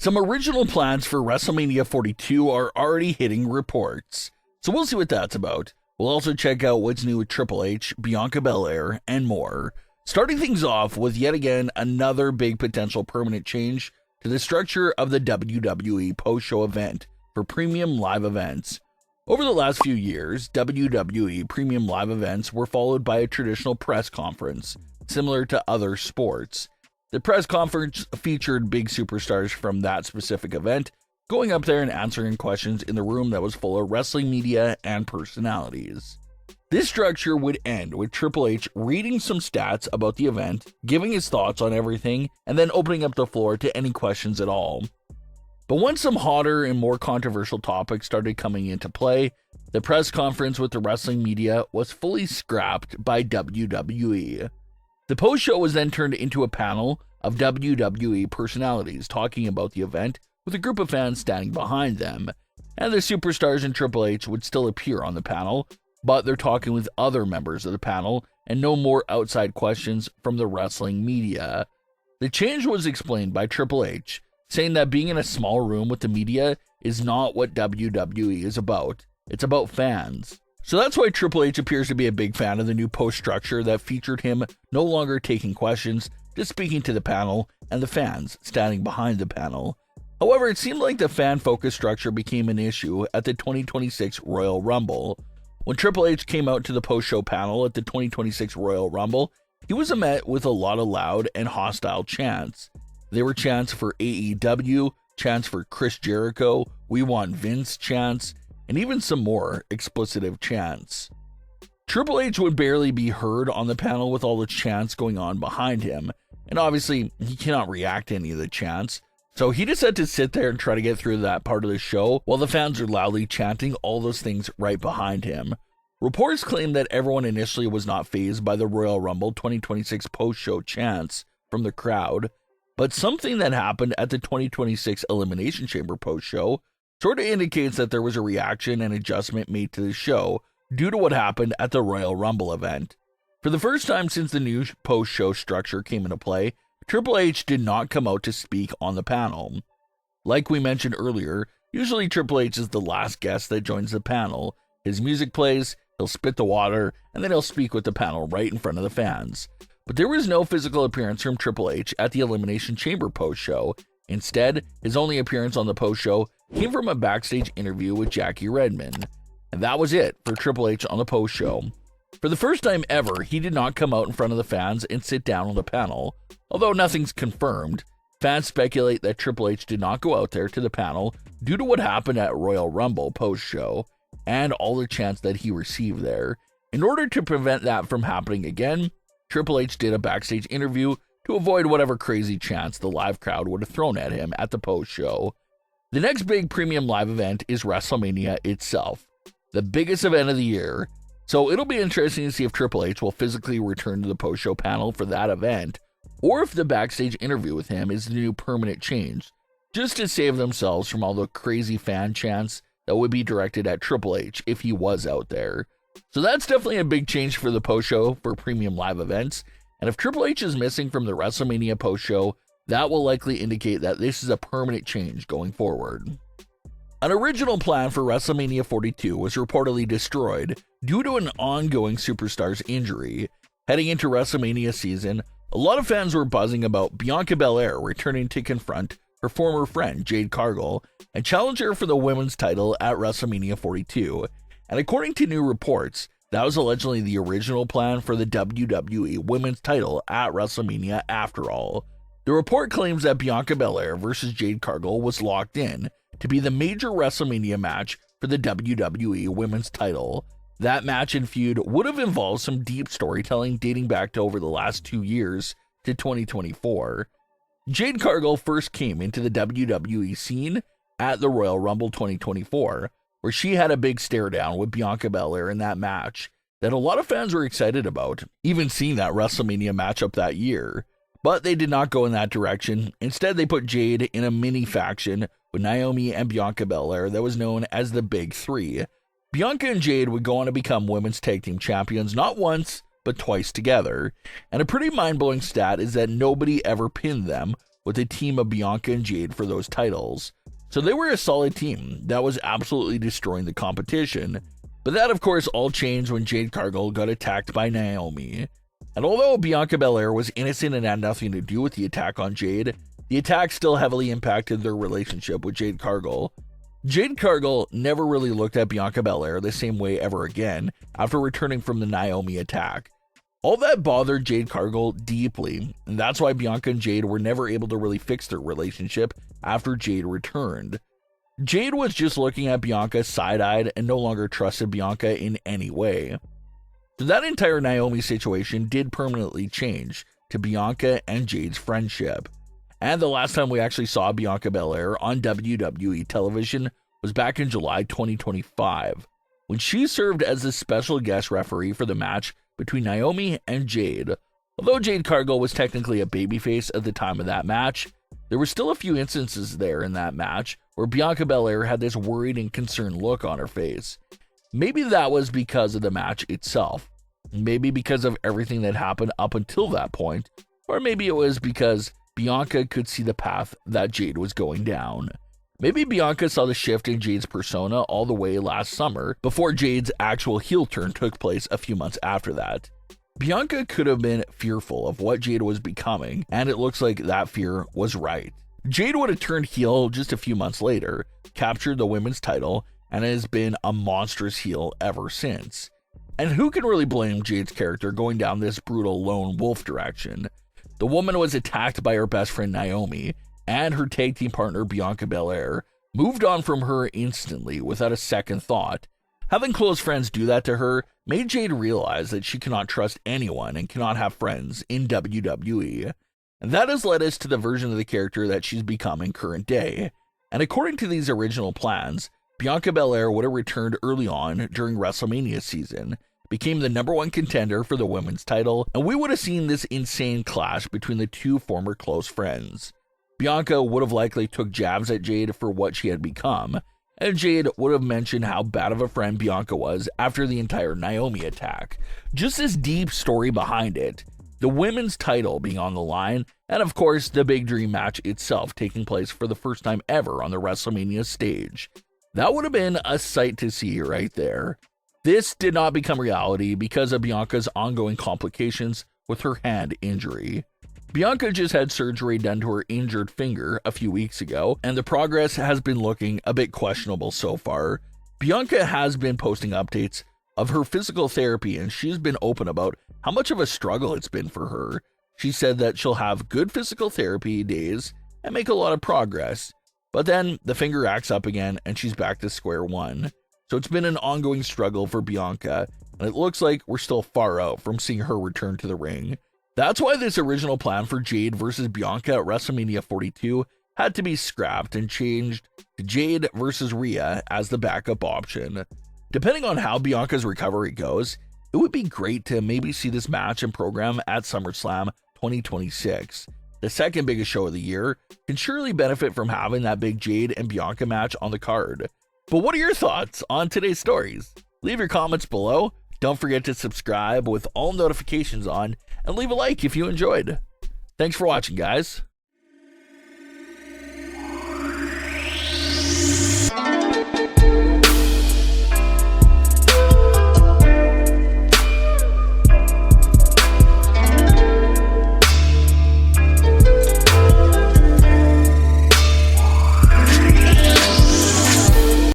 Some original plans for WrestleMania 42 are already hitting reports, so we'll see what that's about. We'll also check out what's new with Triple H, Bianca Belair, and more. Starting things off with yet again another big potential permanent change to the structure of the WWE post-show event for premium live events. Over the last few years, WWE premium live events were followed by a traditional press conference, similar to other sports. The press conference featured big superstars from that specific event going up there and answering questions in the room that was full of wrestling media and personalities. This structure would end with Triple H reading some stats about the event, giving his thoughts on everything, and then opening up the floor to any questions at all. But once some hotter and more controversial topics started coming into play, the press conference with the wrestling media was fully scrapped by WWE. The post-show was then turned into a panel of WWE personalities talking about the event with a group of fans standing behind them, and the superstars and Triple H would still appear on the panel, but they're talking with other members of the panel and no more outside questions from the wrestling media. The change was explained by Triple H, saying that being in a small room with the media is not what WWE is about. It's about fans. So that's why Triple H appears to be a big fan of the new post structure that featured him no longer taking questions, just speaking to the panel and the fans standing behind the panel. However, it seemed like the fan-focused structure became an issue at the 2026 Royal Rumble. When Triple H came out to the post-show panel at the 2026 Royal Rumble, he was met with a lot of loud and hostile chants. There were chants for AEW, chants for Chris Jericho, We Want Vince chants, and even some more explicive chants. Triple H would barely be heard on the panel with all the chants going on behind him, and obviously he cannot react to any of the chants, so he just had to sit there and try to get through that part of the show while the fans are loudly chanting all those things right behind him. Reports claim that everyone initially was not fazed by the Royal Rumble 2026 post-show chants from the crowd, but something that happened at the 2026 Elimination Chamber post-show sort of indicates that there was a reaction and adjustment made to the show due to what happened at the Royal Rumble event. For the first time since the new post-show structure came into play, Triple H did not come out to speak on the panel. Like we mentioned earlier, usually Triple H is the last guest that joins the panel. His music plays, he'll spit the water, and then he'll speak with the panel right in front of the fans. But there was no physical appearance from Triple H at the Elimination Chamber post-show. Instead, his only appearance on the post-show came from a backstage interview with Jackie Redmond. And that was it for Triple H on the post-show. For the first time ever, he did not come out in front of the fans and sit down on the panel. Although nothing's confirmed, fans speculate that Triple H did not go out there to the panel due to what happened at Royal Rumble post-show and all the chants that he received there. In order to prevent that from happening again, Triple H did a backstage interview to avoid whatever crazy chants the live crowd would have thrown at him at the post-show. The next big premium live event is WrestleMania itself, the biggest event of the year, so it'll be interesting to see if Triple H will physically return to the post-show panel for that event, or if the backstage interview with him is the new permanent change, just to save themselves from all the crazy fan chants that would be directed at Triple H if he was out there. So that's definitely a big change for the post-show for premium live events, and if Triple H is missing from the WrestleMania post-show, that will likely indicate that this is a permanent change going forward. An original plan for WrestleMania 42 was reportedly destroyed due to an ongoing superstar's injury. Heading into WrestleMania season, a lot of fans were buzzing about Bianca Belair returning to confront her former friend Jade Cargill and challenge her for the women's title at WrestleMania 42. And according to new reports, that was allegedly the original plan for the WWE women's title at WrestleMania after all. The report claims that Bianca Belair versus Jade Cargill was locked in to be the major WrestleMania match for the WWE women's title. That match and feud would have involved some deep storytelling dating back to over the last 2 years to 2024. Jade Cargill first came into the WWE scene at the Royal Rumble 2024, where she had a big stare down with Bianca Belair in that match that a lot of fans were excited about, even seeing that WrestleMania matchup that year. But they did not go in that direction. Instead, they put Jade in a mini faction with Naomi and Bianca Belair that was known as the Big Three. Bianca and Jade would go on to become women's tag team champions not once, but twice together. And a pretty mind-blowing stat is that nobody ever pinned them with a team of Bianca and Jade for those titles. So they were a solid team that was absolutely destroying the competition. But that, of course, all changed when Jade Cargill got attacked by Naomi. And although Bianca Belair was innocent and had nothing to do with the attack on Jade, the attack still heavily impacted their relationship with Jade Cargill. Jade Cargill never really looked at Bianca Belair the same way ever again after returning from the Naomi attack. All that bothered Jade Cargill deeply, and that's why Bianca and Jade were never able to really fix their relationship after Jade returned. Jade was just looking at Bianca side-eyed and no longer trusted Bianca in any way. So that entire Naomi situation did permanently change to Bianca and Jade's friendship. And the last time we actually saw Bianca Belair on WWE television was back in July 2025, when she served as a special guest referee for the match between Naomi and Jade. Although Jade Cargill was technically a babyface at the time of that match, there were still a few instances there in that match where Bianca Belair had this worried and concerned look on her face. Maybe that was because of the match itself, maybe because of everything that happened up until that point, or maybe it was because Bianca could see the path that Jade was going down. Maybe Bianca saw the shift in Jade's persona all the way last summer before Jade's actual heel turn took place a few months after that. Bianca could have been fearful of what Jade was becoming, and it looks like that fear was right. Jade would have turned heel just a few months later, captured the women's title, and has been a monstrous heel ever since. And who can really blame Jade's character going down this brutal lone wolf direction? The woman was attacked by her best friend Naomi, and her tag team partner Bianca Belair moved on from her instantly without a second thought. Having close friends do that to her made Jade realize that she cannot trust anyone and cannot have friends in WWE. And that has led us to the version of the character that she's become in current day. And according to these original plans, Bianca Belair would have returned early on during WrestleMania season, became the #1 contender for the women's title, and we would have seen this insane clash between the two former close friends. Bianca would have likely took jabs at Jade for what she had become, and Jade would have mentioned how bad of a friend Bianca was after the entire Naomi attack. Just this deep story behind it, the women's title being on the line, and of course the big dream match itself taking place for the first time ever on the WrestleMania stage. That would have been a sight to see right there. This did not become reality because of Bianca's ongoing complications with her hand injury. Bianca just had surgery done to her injured finger a few weeks ago, and the progress has been looking a bit questionable so far. Bianca has been posting updates of her physical therapy, and she's been open about how much of a struggle it's been for her. She said that she'll have good physical therapy days and make a lot of progress, but then the finger acts up again and she's back to square one. So it's been an ongoing struggle for Bianca, and it looks like we're still far out from seeing her return to the ring. That's why this original plan for Jade versus Bianca at WrestleMania 42 had to be scrapped and changed to Jade versus Rhea as the backup option. Depending on how Bianca's recovery goes, it would be great to maybe see this match and program at SummerSlam 2026. The second biggest show of the year can surely benefit from having that big Jade and Bianca match on the card. But what are your thoughts on today's stories? Leave your comments below. Don't forget to subscribe with all notifications on, and leave a like if you enjoyed. Thanks for watching, guys.